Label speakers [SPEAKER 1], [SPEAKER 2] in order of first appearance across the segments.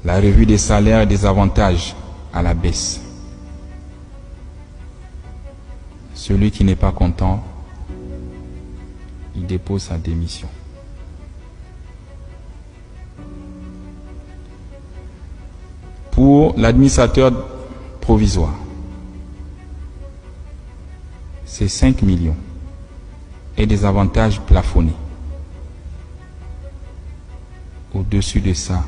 [SPEAKER 1] La revue des salaires et des avantages à la baisse. Celui qui n'est pas content, il dépose sa démission. Pour l'administrateur provisoire, c'est 5 millions et des avantages plafonnés. Au-dessus de ça,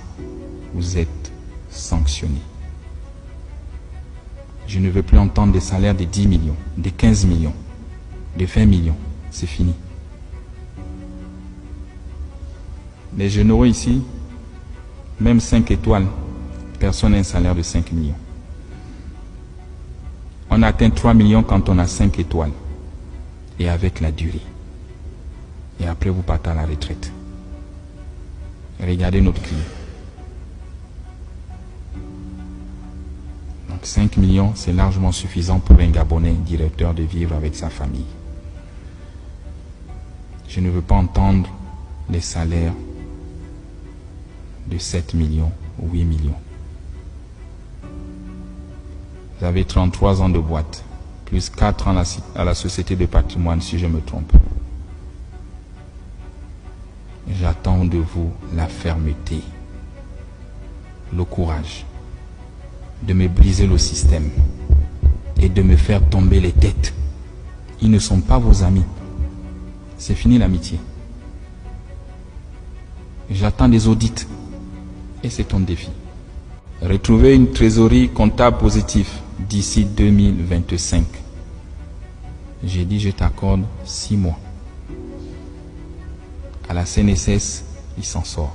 [SPEAKER 1] vous êtes sanctionné. Je ne veux plus entendre des salaires de 10 millions, de 15 millions, de 20 millions. C'est fini. Les généraux ici, même 5 étoiles, personne n'a un salaire de 5 millions. On atteint 3 millions quand on a 5 étoiles. Et avec la durée. Et après, vous partez à la retraite. Regardez notre client. Donc 5 millions, c'est largement suffisant pour un Gabonais directeur de vivre avec sa famille. Je ne veux pas entendre les salaires de 7 millions ou 8 millions. Vous avez 33 ans de boîte, plus 4 ans à la société de patrimoine, si je me trompe. J'attends de vous la fermeté, le courage de me briser le système et de me faire tomber les têtes. Ils ne sont pas vos amis. C'est fini l'amitié. J'attends des audits et c'est ton défi. Retrouver une trésorerie comptable positive d'ici 2025. J'ai dit je t'accorde 6 mois. À la CNSS, il s'en sort.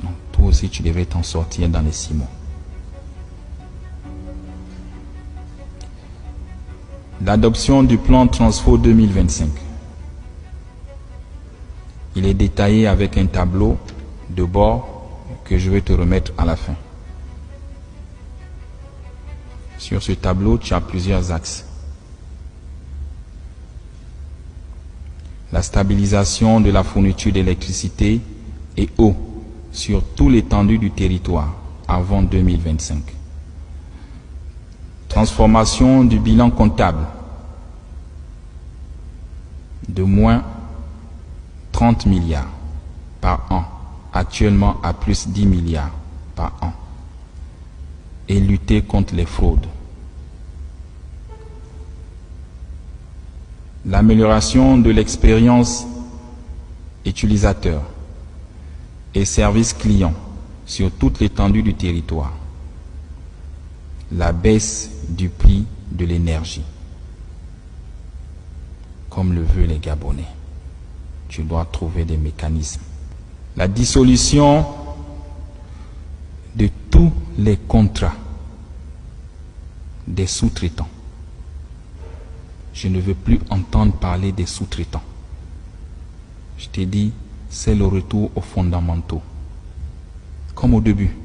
[SPEAKER 1] Donc toi aussi tu devrais t'en sortir dans les 6 mois. L'adoption du plan Transfo 2025. Il est détaillé avec un tableau de bord que je vais te remettre à la fin. Sur ce tableau, tu as plusieurs axes. La stabilisation de la fourniture d'électricité et eau sur tout l'étendue du territoire avant 2025. Transformation du bilan comptable de moins 30 milliards par an, actuellement à plus 10 milliards par an, et lutter contre les fraudes. L'amélioration de l'expérience utilisateur et service client sur toute l'étendue du territoire. La baisse du prix de l'énergie, comme le veulent les Gabonais. Tu dois trouver des mécanismes. La dissolution de tous les contrats des sous-traitants. Je ne veux plus entendre parler des sous-traitants. Je t'ai dit, c'est le retour aux fondamentaux. Comme au début,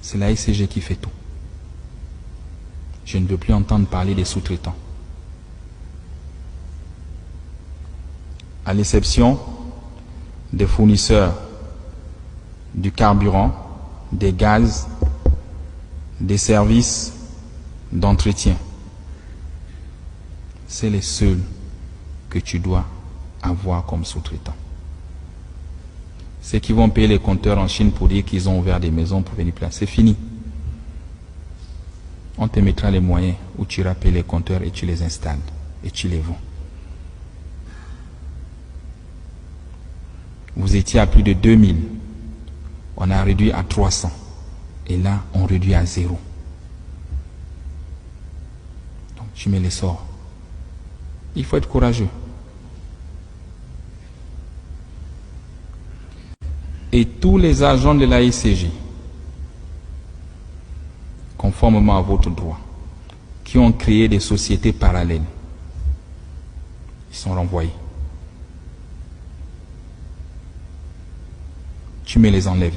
[SPEAKER 1] c'est la SCG qui fait tout. Je ne veux plus entendre parler des sous-traitants. À l'exception des fournisseurs du carburant, des gaz, des services d'entretien. C'est les seuls que tu dois avoir comme sous-traitants. Ceux qui vont payer les compteurs en Chine pour dire qu'ils ont ouvert des maisons pour venir placer, c'est fini. On te mettra les moyens où tu iras payer les compteurs et tu les installes et tu les vends. Vous étiez à plus de 2000. On a réduit à 300. Et là, on réduit à 0. Donc, tu mets les sorts. Il faut être courageux. Et tous les agents de la SCG, conformément à votre droit, qui ont créé des sociétés parallèles, ils sont renvoyés. Tu me les enlèves.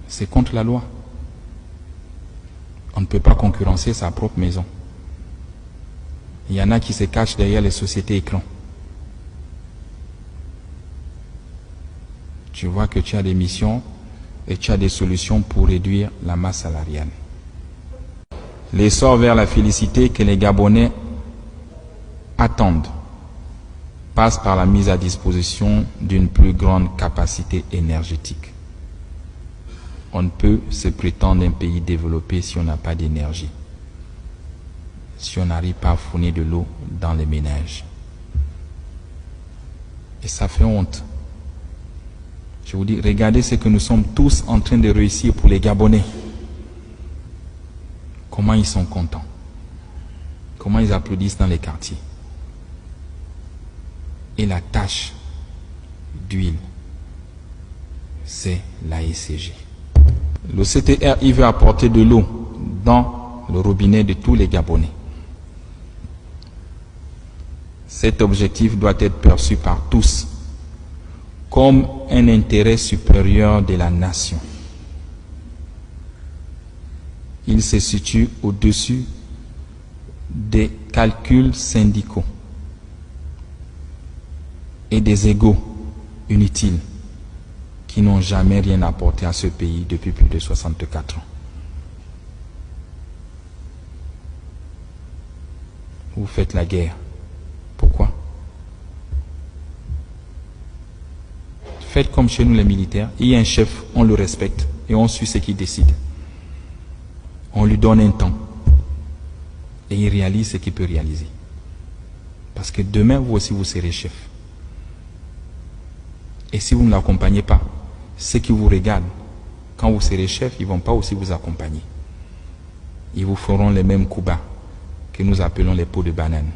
[SPEAKER 1] C'est contre la loi. On ne peut pas concurrencer sa propre maison. Il y en a qui se cachent derrière les sociétés écrans. tu vois que tu as des missions et tu as des solutions pour réduire la masse salariale. L'essor vers la félicité que les Gabonais attendent passe par la mise à disposition d'une plus grande capacité énergétique. On ne peut se prétendre un pays développé si on n'a pas d'énergie, si on n'arrive pas à fournir de l'eau dans les ménages. Et ça fait honte. Je vous dis, regardez ce que nous sommes tous en train de réussir pour les Gabonais. Comment ils sont contents. Comment ils applaudissent dans les quartiers. Et la tâche d'huile, c'est la ECG. Le CTR, il veut apporter de l'eau dans le robinet de tous les Gabonais. Cet objectif doit être perçu par tous comme un intérêt supérieur de la nation. Il se situe au-dessus des calculs syndicaux et des égos inutiles qui n'ont jamais rien apporté à ce pays depuis plus de 64 ans. Vous faites la guerre. Pourquoi? Faites comme chez nous les militaires. Il y a un chef, on le respecte et on suit ce qu'il décide. On lui donne un temps et il réalise ce qu'il peut réaliser. Parce que demain, vous aussi, vous serez chef. Et si vous ne l'accompagnez pas, ceux qui vous regardent, quand vous serez chef, ils ne vont pas aussi vous accompagner. Ils vous feront les mêmes coups bas que nous appelons les pots de banane.